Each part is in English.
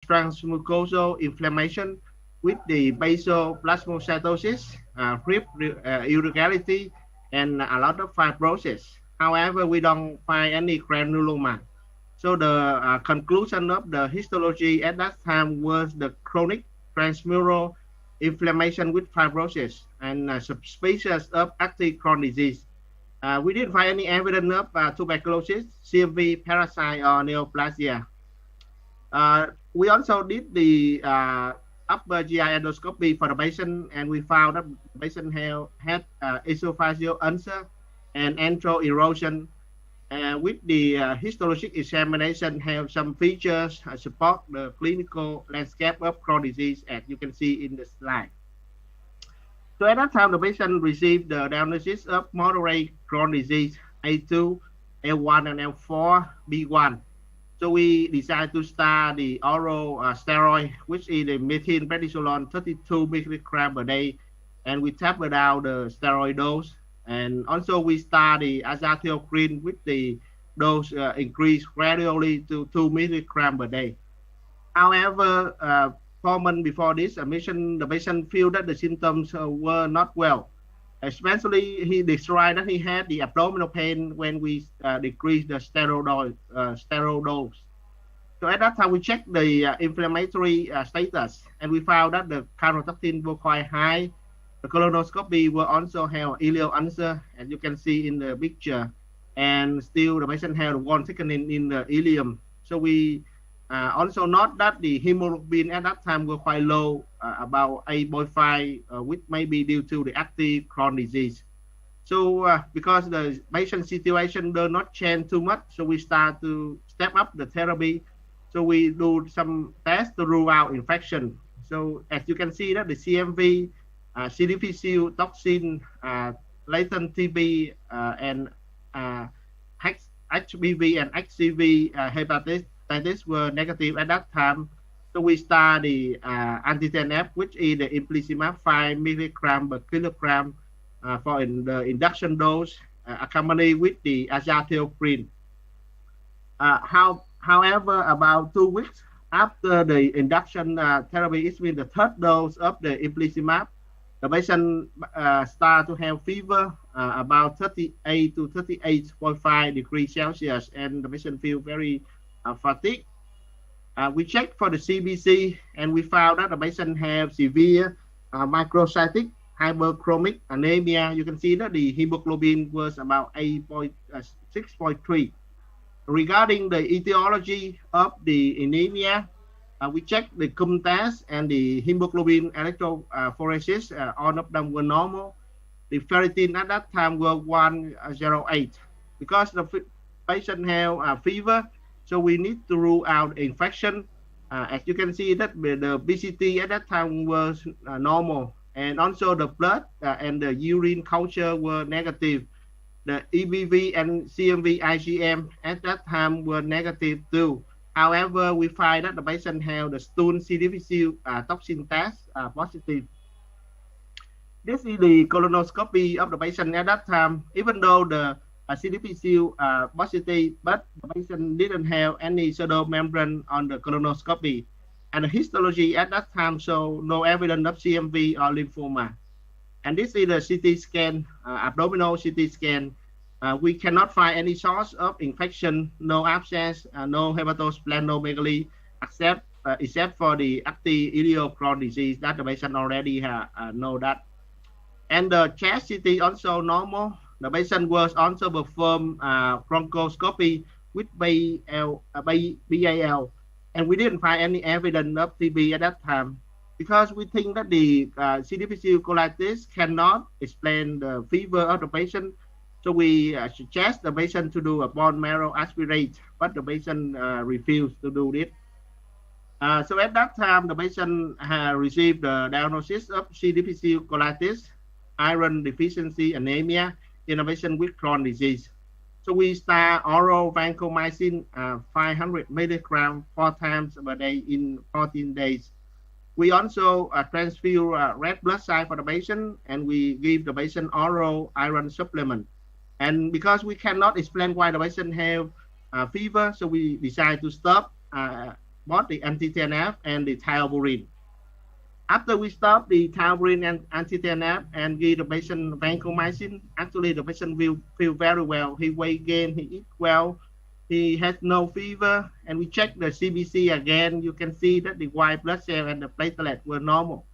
transmucosal inflammation with the basal plasmacytosis, rib irregularity, and a lot of fibrosis. However, we don't find any granuloma. So the conclusion of the histology at that time was the chronic transmural inflammation with fibrosis and suspicious of active Crohn disease. We didn't find any evidence of tuberculosis, CMV, parasite, or neoplasia. We also did the upper GI endoscopy for the patient, and we found that the patient had esophageal ulcer and antral erosion. With the histologic examination, have some features support the clinical landscape of Crohn disease, as you can see in the slide. So at that time, the patient received the diagnosis of moderate Crohn disease A2, L1, and L4, B1. So we decided to start the oral steroid, which is the methylprednisolone 32 milligram per day, and we taper down the steroid dose. And also we start the azathioprine with the dose increased gradually to 2 milligram per day. However, 4 months before this admission, the patient felt that the symptoms were not well. Especially, he described that he had the abdominal pain when we decreased the steroid dose. So at that time, we checked the inflammatory status, and we found that the calprotectin were quite high. The colonoscopy will also have ileal ulcer, as you can see in the picture, and still the patient had one thickening in the ileum. So we also note that the hemoglobin at that time were quite low, about 8.5, which may be due to the active Crohn disease. So because the patient situation does not change too much, so we start to step up the therapy. So we do some tests to rule out infection. So as you can see that the CMV, C. difficile toxin, latent TB, and HBV and HCV hepatitis were negative at that time. So we start the anti-TNF, which is the infliximab 5 milligram per kilogram for the induction dose, accompanied with the azathioprine. However, about 2 weeks after the induction therapy, it's been the third dose of the infliximab. The patient start to have fever about 38 to 38.5 degrees Celsius, and the patient feel very fatigued. We checked for the CBC, and we found that the patient have severe microcytic hyperchromic anemia. You can see that the hemoglobin was about 6.3. Regarding the etiology of the anemia, we checked the cum test and the hemoglobin electrophoresis. All of them were normal. The ferritin at that time were 108. Because the patient have fever, so we need to rule out infection. As you can see that the BCT at that time was normal, and also the blood and the urine culture were negative. The EBV and CMV IgM at that time were negative too. However, we find that the patient have the stool C. difficile toxin test positive. This is the colonoscopy of the patient at that time. Even though the C. difficile positive, but the patient didn't have any pseudomembrane on the colonoscopy. And the histology at that time show no evidence of CMV or lymphoma. And this is the CT scan, abdominal CT scan. We cannot find any source of infection, no abscess, no hepatosplenomegaly, except for the active ileal Crohn disease that the patient already know that. And the chest CT also normal. The patient was also performed bronchoscopy with BAL, and we didn't find any evidence of TB at that time, because we think that the C. difficile colitis cannot explain the fever of the patient. So we suggest the patient to do a bone marrow aspirate, but the patient refused to do it. So at that time, the patient received the diagnosis of C. difficile colitis, iron deficiency anemia in a patient with Crohn disease. So we start oral vancomycin 500 milligram 4 times per day in 14 days. We also transfuse red blood cell for the patient, and we give the patient oral iron supplement. And because we cannot explain why the patient have fever, so we decide to stop both the anti-TNF and the tioburin. After we stop the tioburin and anti-TNF and give the patient vancomycin, actually the patient will feel very well. He weight gain, he eat well, he has no fever, and we check the CBC again. You can see that the white blood cell and the platelet were normal,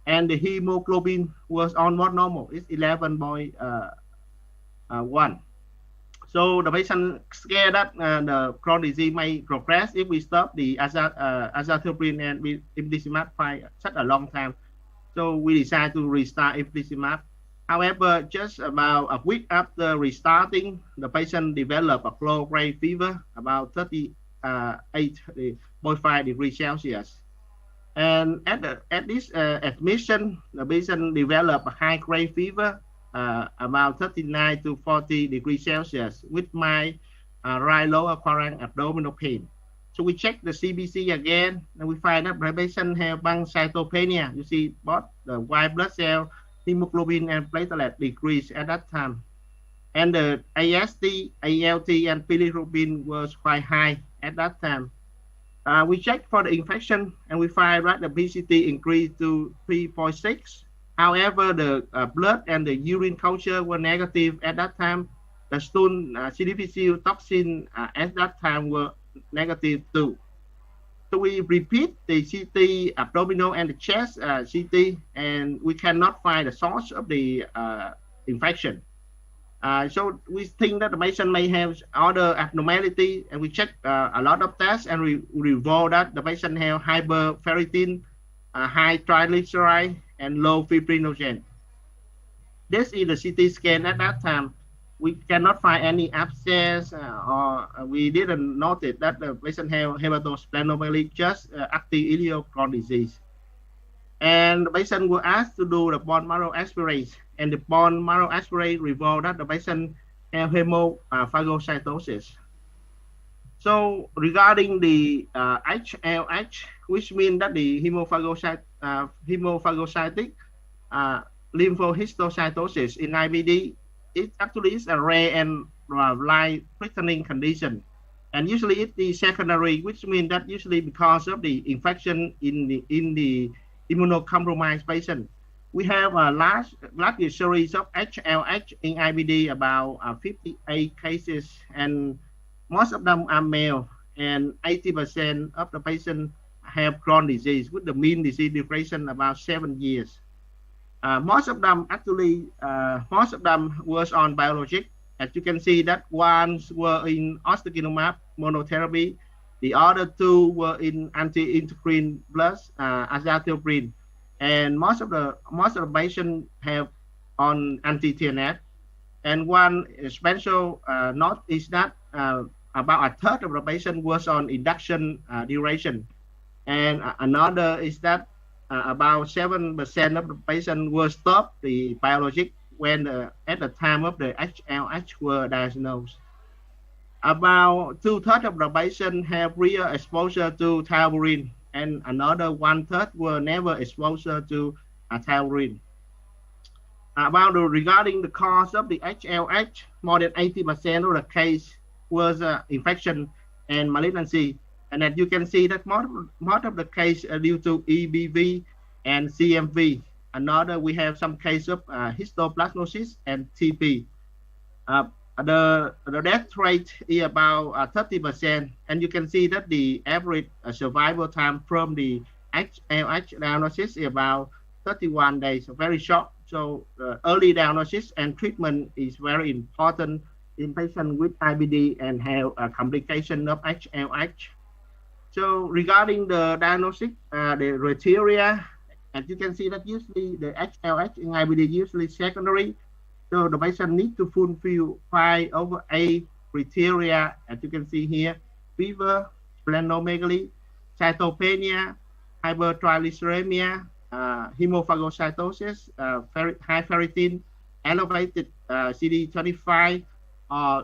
and the hemoglobin was almost normal. It's 11.1. So the patient scared that the chronic disease may progress if we stop the azathioprine and infliximab for such a long time. So we decided to restart infliximab. However, just about a week after restarting, the patient developed a low-grade fever, about 38.5 degrees Celsius. And at this admission, the patient developed a high-grade fever, about 39 to 40 degrees Celsius, with my right lower quadrant abdominal pain. So we check the CBC again, and we find that the patient have pancytopenia. You see both the white blood cell, hemoglobin, and platelet decrease at that time. And the AST, ALT, and bilirubin was quite high at that time. We checked for the infection, and we find that the PCT increased to 3.6. However, the blood and the urine culture were negative at that time. The stool C. difficile toxin at that time were negative too. So we repeat the CT abdominal and the chest CT, and we cannot find the source of the infection. So we think that the patient may have other abnormality, and we check a lot of tests, and we reveal that the patient have hyperferritin, high triglyceride, and low fibrinogen. This is the CT scan at that time. We cannot find any abscess, or we didn't notice that the patient have hepatosplenomegaly, just active ileochron disease. And the patient was asked to do the bone marrow aspirate, and the bone marrow aspirate revealed that the patient have hemophagocytosis. So regarding the HLH, which means that the hemophagocytic lymphohistiocytosis in IBD, it actually is a rare and life-threatening condition. And usually it is secondary, which means that usually because of the infection in the immunocompromised patient. We have a large series of HLH in IBD, about 58 cases, and most of them are male, and 80% of the patients have chronic disease with the mean disease duration about 7 years. Most of them was on biologic. As you can see, that ones were in ustekinumab monotherapy, the other two were in anti-integrin plus azathioprine, and most of the patients have on anti-TNF. And one special note is that about a third of the patient was on induction duration, and another is that about 7% of the patient were stopped the biologic when at the time of the HLH were diagnosed. About 2/3 of the patients have real exposure to tioburin, and another 1/3 were never exposed to tioburin. Regarding the cause of the HLH, more than 80% of the case was infection and malignancy, and as you can see that most of the case are due to EBV and CMV. Another, we have some case of histoplasmosis and TB. The death rate is about 30%, and you can see that the average survival time from the HLH diagnosis is about 31 days, very short. So early diagnosis and treatment is very important in patients with IBD and have a complication of HLH. So regarding the diagnosis, the criteria, as you can see that usually the HLH in IBD usually secondary. So the patient needs to fulfill 5 over 8 criteria, as you can see here: fever, splenomegaly, cytopenia, hypertriglyceridemia, hemophagocytosis, high ferritin, elevated CD25,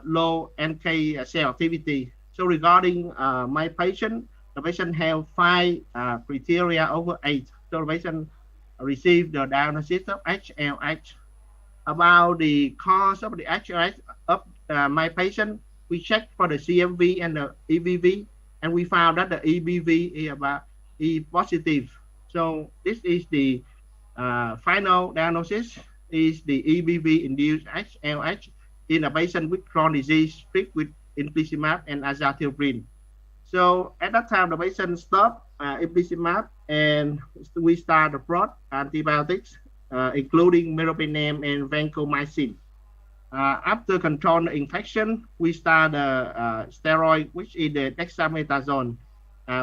low NK cell activity. So regarding my patient, the patient have 5 criteria over 8. So the patient received the diagnosis of HLH. About the cause of the HLH of my patient, we checked for the CMV and the EBV, and we found that the EBV is about E positive. So this is the final diagnosis is the EBV-induced HLH in a patient with chronic disease treated with infliximab and azacitidine. So at that time, the patient stopped infliximab and we start the broad antibiotics, including meropenem and vancomycin. After control the infection, we start the steroid, which is the dexamethasone.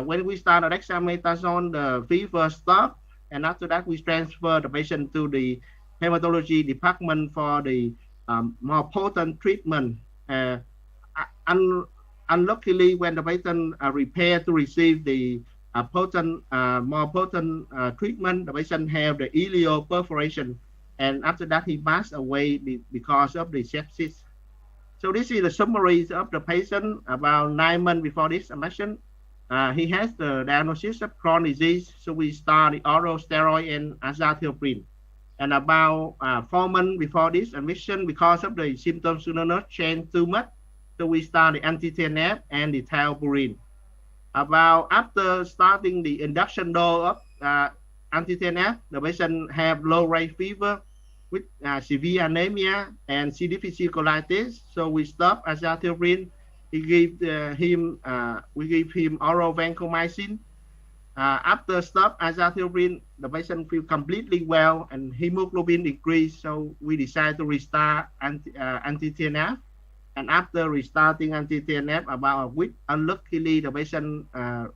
When we start the dexamethasone, the fever stopped, and after that, we transfer the patient to the hematology department for the more potent treatment. Unluckily, when the patient prepared to receive the more potent treatment, the patient have the ileal perforation, and after that he passed away because of the sepsis. So this is the summary of the patient about 9 months before this I mentioned. He has the diagnosis of chronic disease, so we start the oral steroid and azacitidine. And about 4 months before this admission, because of the symptoms do not change too much, so we start the anti-TNF and the tauburin. About after starting the induction dose of anti-TNF, the patient have low-grade fever with severe anemia and C. difficile colitis. So we stop azacitidine. We give him oral vancomycin. After stop azacitidine, the patient feel completely well and hemoglobin increased. So we decide to restart anti-TNF. And after restarting anti-TNF about a week, unluckily the patient have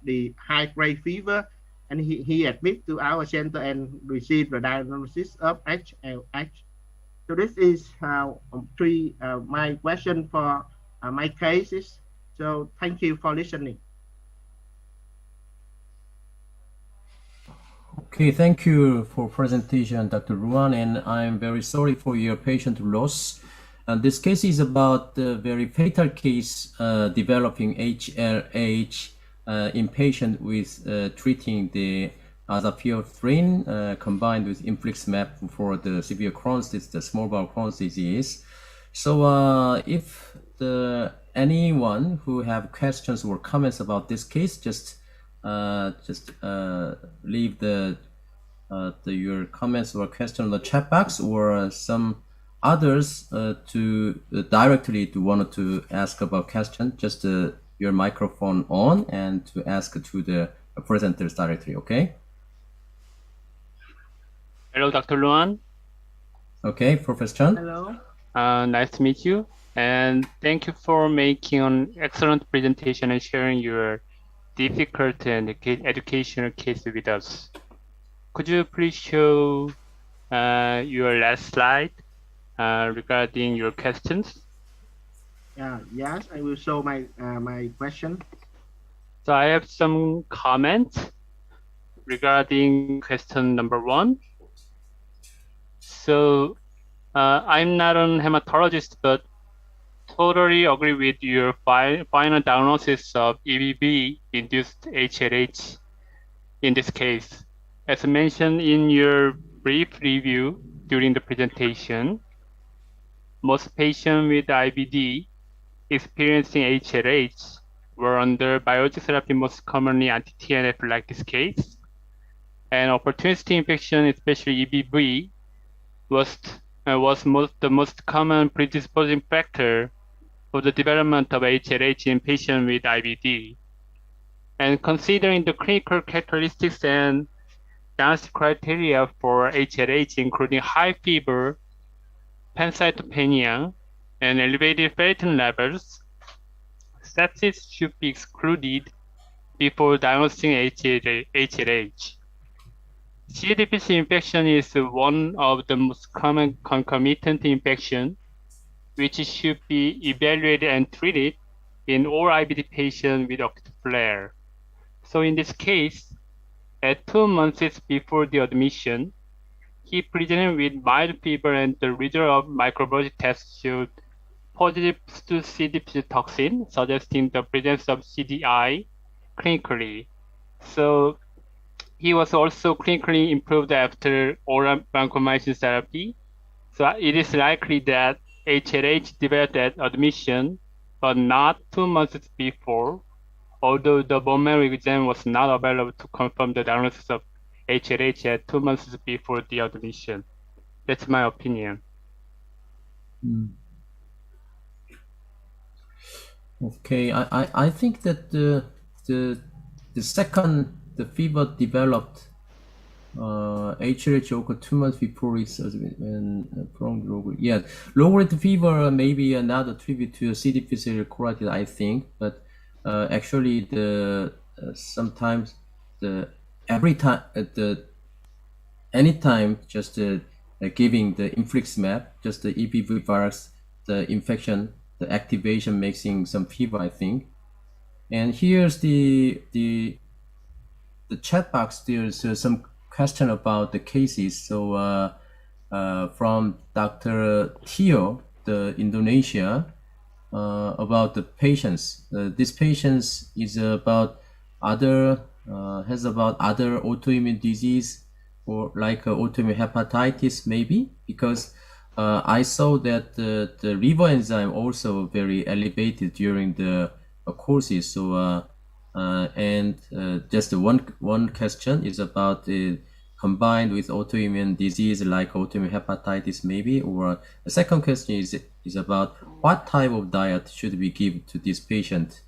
the high-grade fever, and he admitted to our center and received the diagnosis of HLH. So this is my question for my cases. So thank you for listening. Okay, thank you for presentation, Dr. Ruan, and I'm very sorry for your patient loss. This case is about a very fatal case developing HLH in patient with treating the azathioprine combined with infliximab for the severe Crohn's disease, the small bowel Crohn's disease. So if anyone who have questions or comments about this case, just leave your comments or question in the chat box, or some others to directly want to ask about question, just your microphone on and to ask to the presenters directly. Okay. Hello, Dr. Luan. Okay, Professor Chan. Hello. Nice to meet you, and thank you for making an excellent presentation and sharing your difficult and educational case with us. Could you please show your last slide regarding your questions? Yes, I will show my my question. So I have some comments regarding question number 1. So I'm not a hematologist, but totally agree with your final diagnosis of EBV-induced HLH in this case. As mentioned in your brief review during the presentation, most patients with IBD experiencing HLH were under biologic therapy, most commonly anti-TNF like this case. And opportunistic infection, especially EBV, was the most common predisposing factor for the development of HLH in patients with IBD. And considering the clinical characteristics and diagnostic criteria for HLH, including high fever, pancytopenia, and elevated ferritin levels, sepsis should be excluded before diagnosing HLH. C. difficile infection is one of the most common concomitant infections, which should be evaluated and treated in all IBD patients with acute flare. So in this case, at 2 months before the admission, he presented with mild fever, and the result of microbiology test showed positive to C. difficile toxin, suggesting the presence of CDI clinically. So he was also clinically improved after oral vancomycin therapy. So it is likely that HLH developed at admission but not 2 months before, although the bone marrow exam was not available to confirm the diagnosis of HLH at 2 months before the admission. That's my opinion. Okay, I think that the fever developed HLH occurred 2 months before it's prolonged low grade fever may be another tribute to C. difficile carotid, I think, but actually the sometimes the every time anytime just giving the infliximab, just the EBV virus, the infection, the activation making some fever, I think. And here's the chat box. There's some question about the cases. So from Dr. Tio, the Indonesia, about the patients. This patients is about other has about other autoimmune disease or like autoimmune hepatitis maybe, because I saw that the liver enzyme also very elevated during the courses. So just one question is about combined with autoimmune disease like autoimmune hepatitis maybe, or the second question is about what type of diet should we give to this patient?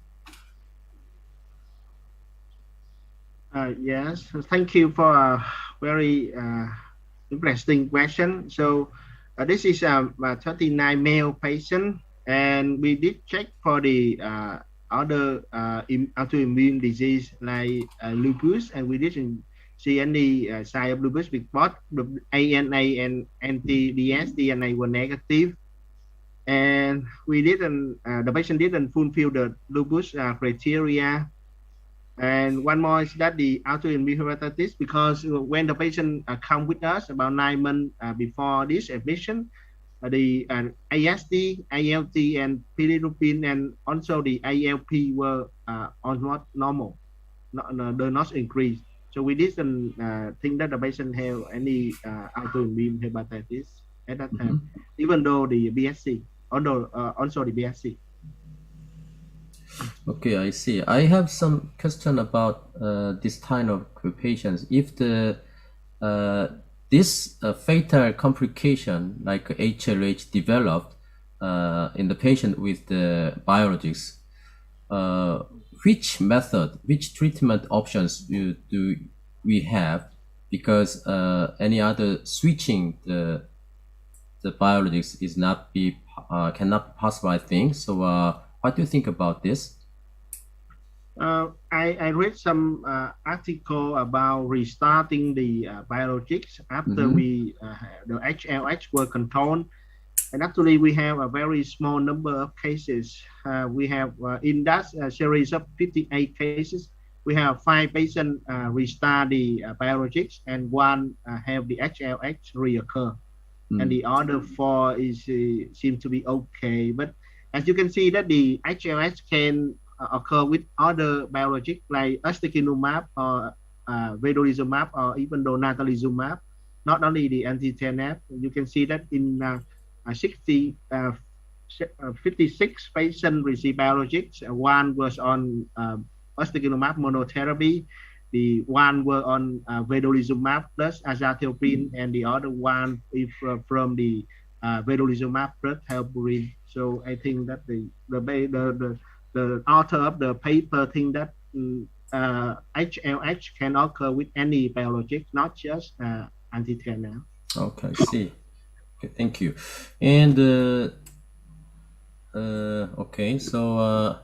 Yes, thank you for a very interesting question. So this is a 39 male patient, and we did check for the other autoimmune disease like lupus, and we didn't see any sign of lupus because the ANA and anti-DS DNA were negative, and we didn't the patient didn't fulfill the lupus criteria. And one more is that the autoimmune hepatitis, because when the patient come with us about 9 months before this admission, the AST, ALT, and bilirubin, and also the ALP were almost normal, do not increase. So we didn't think that the patient have any autoimmune hepatitis at that time, even though the BSC, although also the BSC. Okay, I see. I have some question about this kind of patients. If the this fatal complication like HLH developed in the patient with the biologics, which method, which treatment options do we have? Because any other switching the biologics is not be cannot be possible, I think. So what do you think about this? I read some article about restarting the biologics after we the HLH were controlled, and actually we have a very small number of cases. We have in that series of 58 cases, we have 5 patients restart the biologics, and 1 have the HLH reoccur, and the other 4 is seem to be okay. But as you can see that the HLH can occur with other biologics like ustekinumab or vedolizumab or even natalizumab, not only the anti-TNF. You can see that in 56 patients received biologics. 1 was on ustekinumab monotherapy, the 1 were on vedolizumab plus azathioprine, and the other 1 is from the vedolizumab plus helpurine. So I think that the author of the paper think that HLH can occur with any biologic, not just anti-TNF. Okay, I see. Okay, thank you. And okay, so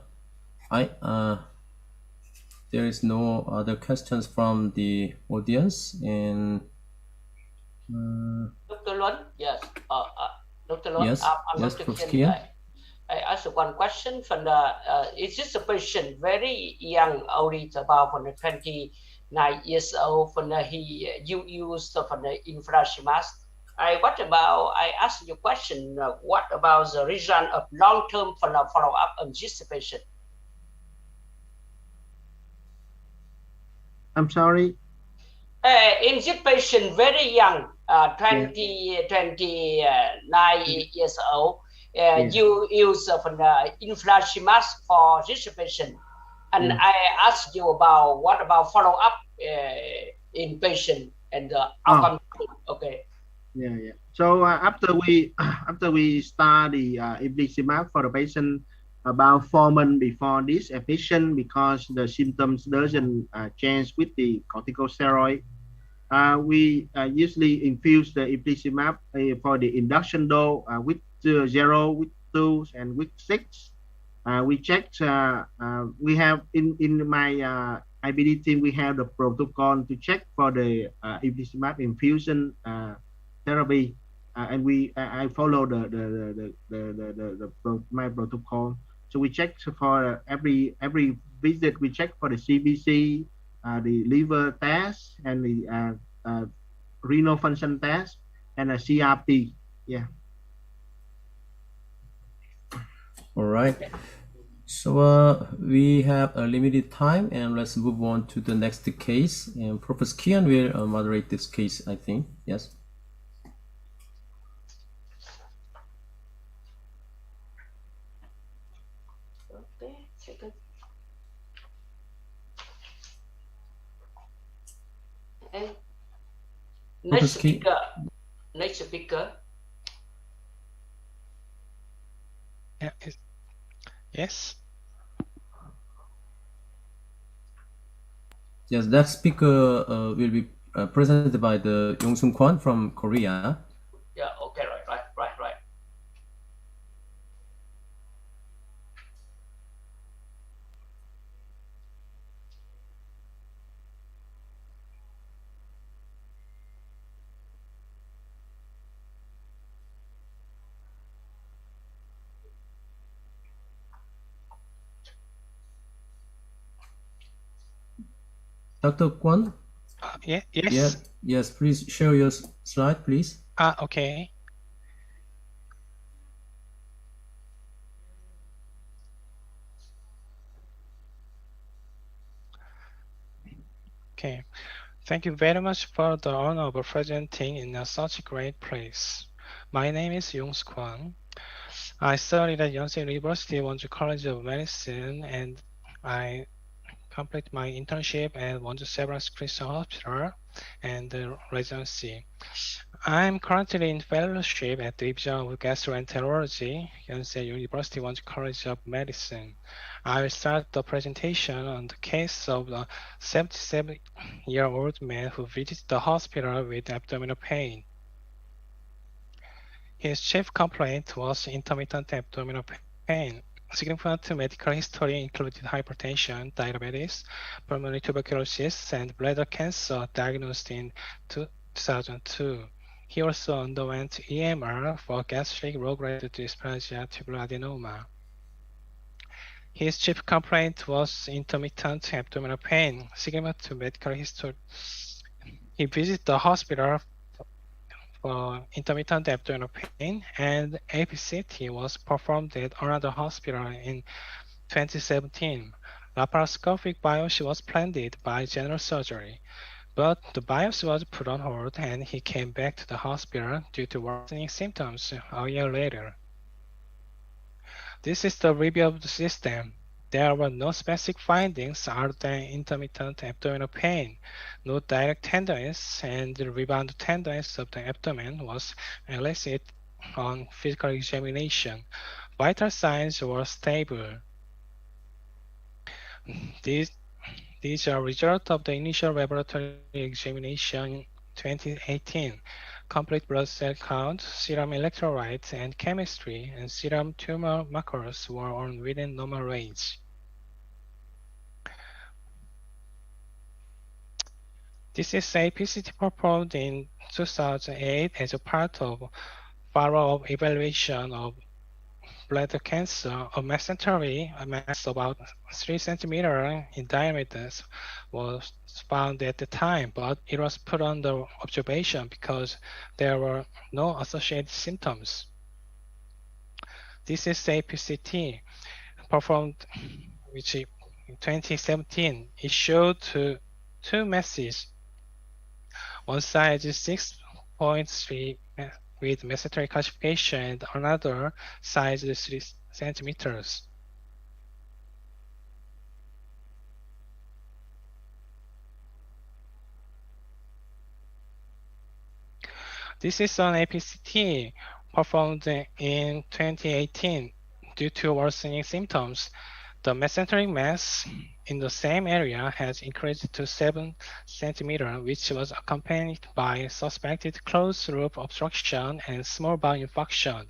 there is no other questions from the audience. And Dr. Luân, yes, Dr. Luân, yes, I'm yes, Dr. Kiên. I ask one question from the is this a patient very young, only about 29 years old, when he used for the infliximab. I ask you question, what about the result of long-term follow-up on this patient? I'm sorry? In this patient, very young, 29 years old, you use infliximab for this patient. And I asked you about what about follow up in patient and outcome. Okay. Yeah. So after we start the infliximab for the patient about 4 months before this patient, because the symptoms doesn't change with the corticosteroid, we usually infuse the infliximab for the induction dose week 0, week 2, and week 6. We checked. We have in my IBD team, we have the protocol to check for the infliximab infusion therapy, and I follow my protocol. So we check for every visit. We check for the CBC, the liver test, and the renal function test, and a CRP. Yeah. All right. So we have a limited time, and let's move on to the next case. And Professor Kian will moderate this case, I think. Yes. Okay, second. And next speaker. Next speaker. Yeah. Yes. Yes, that speaker will be presented by the Yong-Sung Kwon from Korea. Yeah. Okay. Right. Dr. Kwon? Yes. Yes, please share your slide, please. Okay. Okay. Thank you very much for the honor of presenting in such a great place. My name is Yong-Sung Kwon. I studied at Yonsei University Wonju College of Medicine, and I complete my internship at Wonju Several Christian Hospital and residency. I'm currently in fellowship at the Division of Gastroenterology, Yonsei University Wonju College of Medicine. I will start the presentation on the case of a 77-year-old man who visited the hospital with abdominal pain. His chief complaint was intermittent abdominal pain. Significant medical history included hypertension, diabetes, pulmonary tuberculosis, and bladder cancer diagnosed in 2002. He also underwent EMR for gastric low-grade dysplasia tubular adenoma. His chief complaint was intermittent abdominal pain, significant medical history. He visited the hospital for intermittent abdominal pain, and APCT was performed at another hospital in 2017. Laparoscopic biopsy was planned by general surgery, but the biopsy was put on hold and he came back to the hospital due to worsening symptoms a year later. This is the review of the system. There were no specific findings other than intermittent abdominal pain. No direct tenderness, and the rebound tenderness of the abdomen was elicited on physical examination. Vital signs were stable. These are results of the initial laboratory examination in 2018. Complete blood cell count, serum electrolytes, and chemistry, and serum tumor markers were all within normal range. This is a PCT performed in 2008 as a part of follow-up evaluation of bladder cancer. A mesentery, a mass about 3 centimeters in diameter, was found at the time, but it was put under observation because there were no associated symptoms. This is a PCT performed which in 2017. It showed two masses. One side is 6.3 with mesenteric calcification and another size 3 centimeters. This is an APCT performed in 2018 due to worsening symptoms. The mesenteric mass in the same area has increased to 7 centimeters, which was accompanied by suspected closed loop obstruction and small bowel infarction,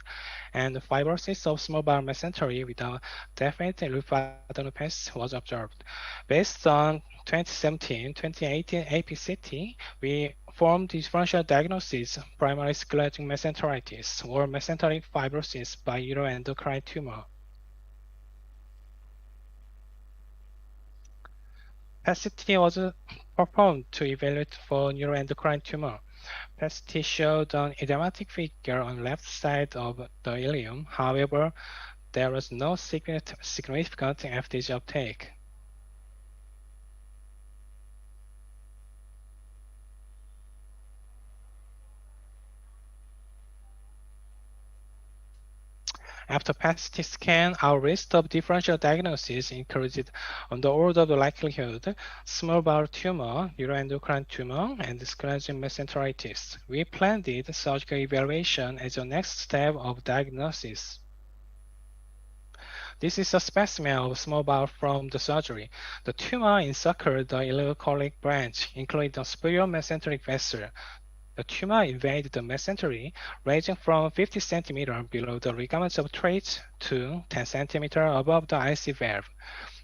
and fibrosis of small bowel mesentery with a definite lymphadenopathy was observed. Based on 2017-2018 APCT, we formed differential diagnosis, primary sclerosing mesenteritis or mesenteric fibrosis by neuroendocrine tumor. PET-CT was performed to evaluate for neuroendocrine tumor. PET-CT showed an edematic figure on left side of the ileum. However, there was no significant FDG uptake. After PET-CT scan, our list of differential diagnoses included on the order of likelihood, small bowel tumor, neuroendocrine tumor, and sclerosing mesenteritis. We planned surgical evaluation as a next step of diagnosis. This is a specimen of small bowel from the surgery. The tumor encircled the ileocholic branch, including the superior mesenteric vessel. The tumor invaded the mesentery, ranging from 50 cm below the ligaments of traits to 10 cm above the IC valve.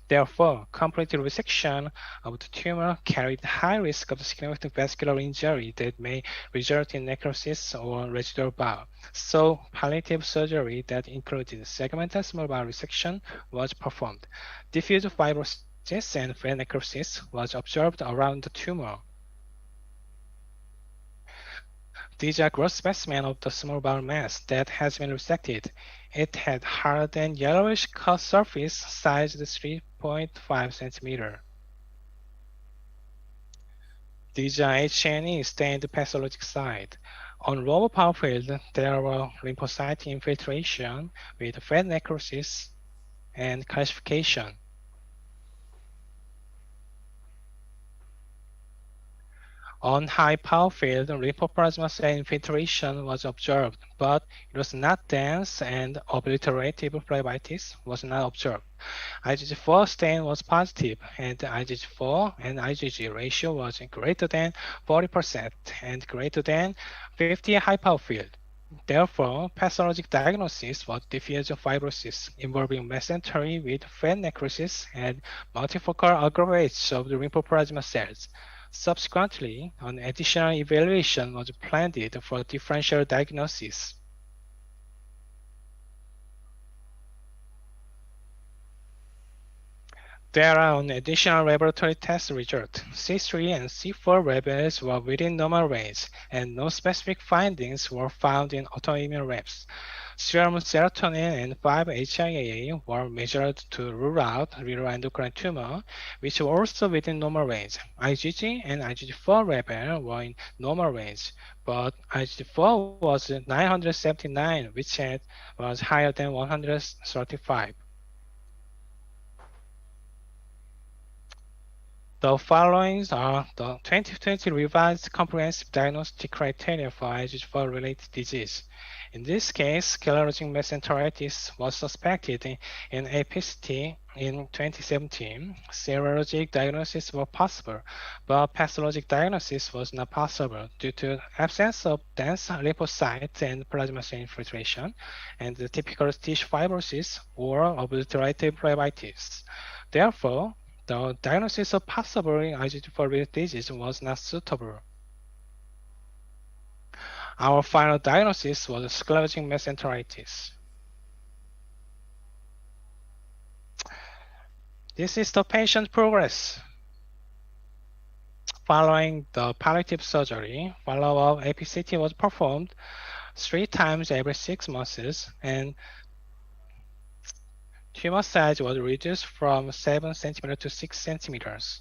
Therefore, complete resection of the tumor carried high risk of significant vascular injury that may result in necrosis or residual bowel. So, palliative surgery that included segmental small bowel resection was performed. Diffuse fibrosis and fat necrosis was observed around the tumor. These are gross specimens of the small bowel mass that has been resected. It had hard and yellowish cut surface sized 3.5 centimeter. These are H&E stained pathologic site. On lower bowel field, there were lymphocyte infiltration with fat necrosis and calcification. On high power field, lymphoplasma cell infiltration was observed, but it was not dense and obliterative phlebitis was not observed. IgG4 stain was positive, and the IgG4 and IgG ratio was greater than 40% and greater than 50 high power field. Therefore, pathologic diagnosis was diffuse fibrosis involving mesentery with fat necrosis and multifocal aggregates of the lymphoplasma cells. Subsequently, an additional evaluation was planned for differential diagnosis. There are an additional laboratory test result. C3 and C4 levels were within normal range, and no specific findings were found in autoimmune labs. Serum serotonin and 5-HIAA were measured to rule out neuroendocrine tumor, which were also within normal range. IgG and IgG4 level were in normal range, but IgG4 was 979, which was higher than 135. The following are the 2020 revised comprehensive diagnostic criteria for IgG4-related disease. In this case, sclerosing mesenteritis was suspected in APCT in 2017. Serologic diagnosis was possible, but pathologic diagnosis was not possible due to absence of dense lymphocytes and plasma cell infiltration, and the typical tissue fibrosis or obliterative phlebitis. Therefore, the diagnosis of possible IgG4-related disease was not suitable. Our final diagnosis was sclerosing mesenteritis. This is the patient progress. Following the palliative surgery, follow-up APCT was performed 3 times every 6 months, and tumor size was reduced from 7 cm to 6 cm.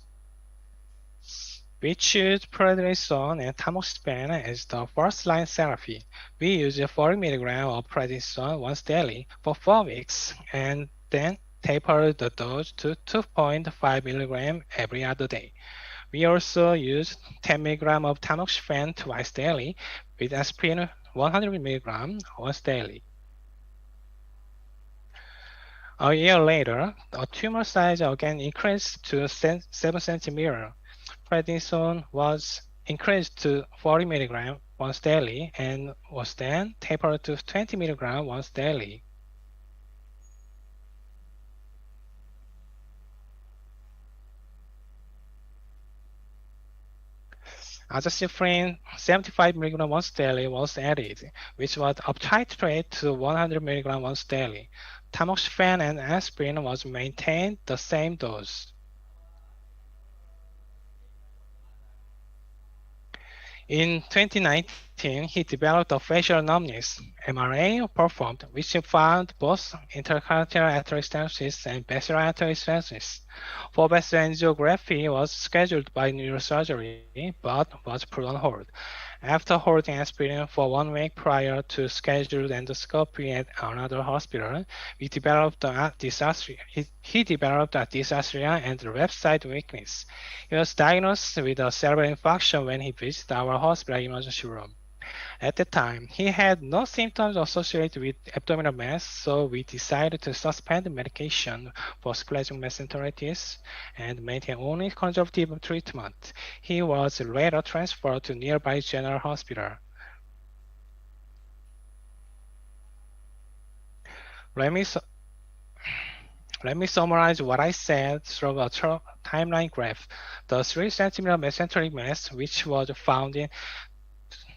We choose prednisone and tamoxifen as the first-line therapy. We use 40 mg of prednisone once daily for 4 weeks and then taper the dose to 2.5 mg every other day. We also use 10 mg of tamoxifen twice daily with aspirin 100 mg once daily. A year later, the tumor size again increased to 7 cm. Prednisone was increased to 40 mg once daily and was then tapered to 20 mg once daily. Azacitidine 75 mg once daily was added, which was uptitrated to 100 mg once daily. Tamoxifen and aspirin was maintained the same dose. In 2019, he developed a facial numbness MRA performed, which found both intercalateral artery stenosis and basilar artery stenosis. For basilar angiography was scheduled by neurosurgery, but was put on hold. After holding aspirin for 1 week prior to scheduled endoscopy at another hospital, he developed a dysarthria and left side weakness. He was diagnosed with a cerebral infarction when he visited our hospital emergency room. At the time, he had no symptoms associated with abdominal mass, so we decided to suspend medication for splenic mesenteritis and maintain only conservative treatment. He was later transferred to nearby general hospital. Let me summarize what I said through a timeline graph. The 3 cm mesenteric mass, which was found in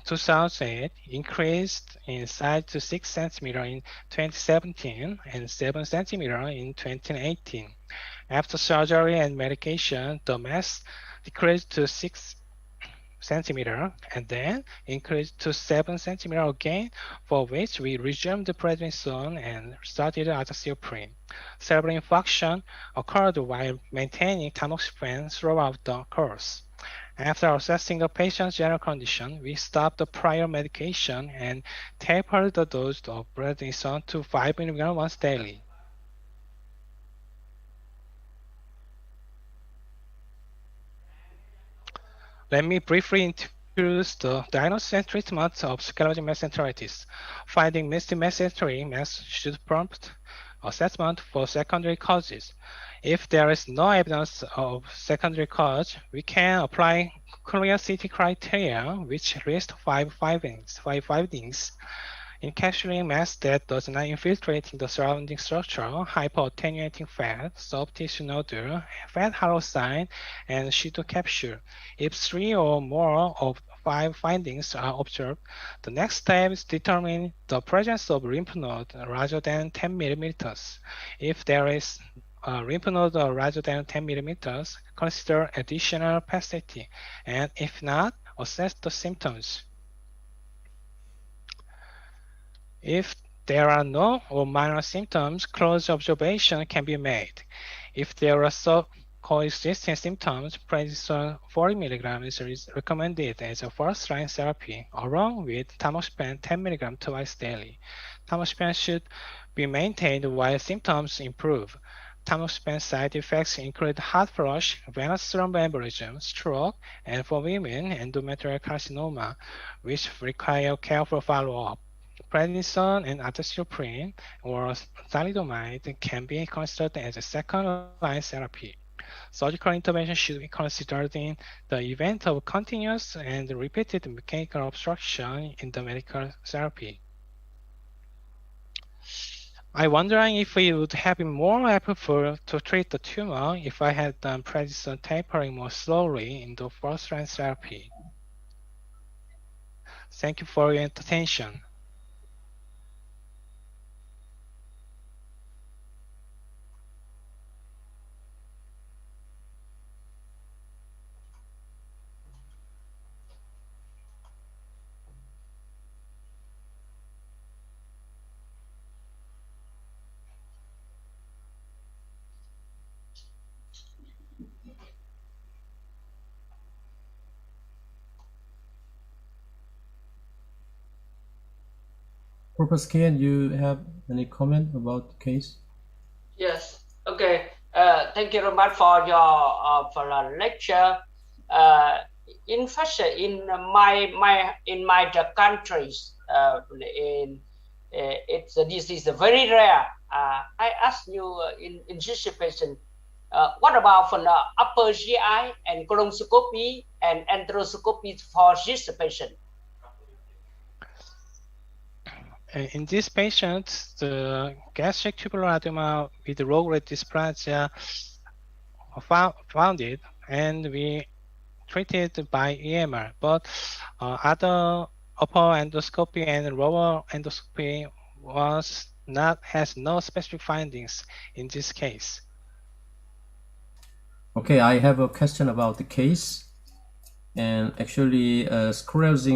2008, increased in size to 6 cm in 2017 and 7 cm in 2018. After surgery and medication, the mass decreased to 6 cm and then increased to 7 cm again, for which we resumed prednisone and started azacitidine. Cerebral infarction occurred while maintaining tamoxifen throughout the course. After assessing the patient's general condition, we stopped the prior medication and tapered the dose of prednisone to 5 mg once daily. Let me briefly introduce the diagnosis and treatment of sclerosing mesenteritis. Finding missing mesenteric mass should prompt assessment for secondary causes. If there is no evidence of secondary cause, we can apply clear CT criteria, which list 5 findings. Encapsulating mass that does not infiltrate in the surrounding structure, hyper-attenuating fat, soft tissue nodule, fat halo sign, and pseudocapsule. If 3 or more of 5 findings are observed, the next step is determine the presence of lymph node larger than 10 millimeters. If there is a lymph node larger than 10 millimeters, consider additional PET-CT, and if not, assess the symptoms. If there are no or minor symptoms, close observation can be made. If there are coexisting symptoms, prednisone 40 mg is recommended as a first-line therapy, along with tamoxifen 10 mg twice daily. Tamoxifen should be maintained while symptoms improve. Tamoxifen side effects include heart flush, venous thromboembolism, stroke, and for women, endometrial carcinoma, which require careful follow-up. Prednisone and azacitidine or thalidomide can be considered as a second-line therapy. Surgical intervention should be considered in the event of continuous and repeated mechanical obstruction in the medical therapy. I'm wondering if it would have been more helpful to treat the tumor if I had done prednisone tapering more slowly in the first-line therapy. Thank you for your attention. Professor Kian, you have any comment about the case? Yes. Okay. Thank you very much for your for the lecture. In fact, in my the countries, this is very rare. I ask you in this patient, what about for the upper GI and colonoscopy and enteroscopy for this patient? In this patient, the gastric tubular edema with low-grade dysplasia found it, and we treated by EMR. But other upper endoscopy and lower endoscopy has no specific findings in this case. Okay, I have a question about the case, and actually sclerosing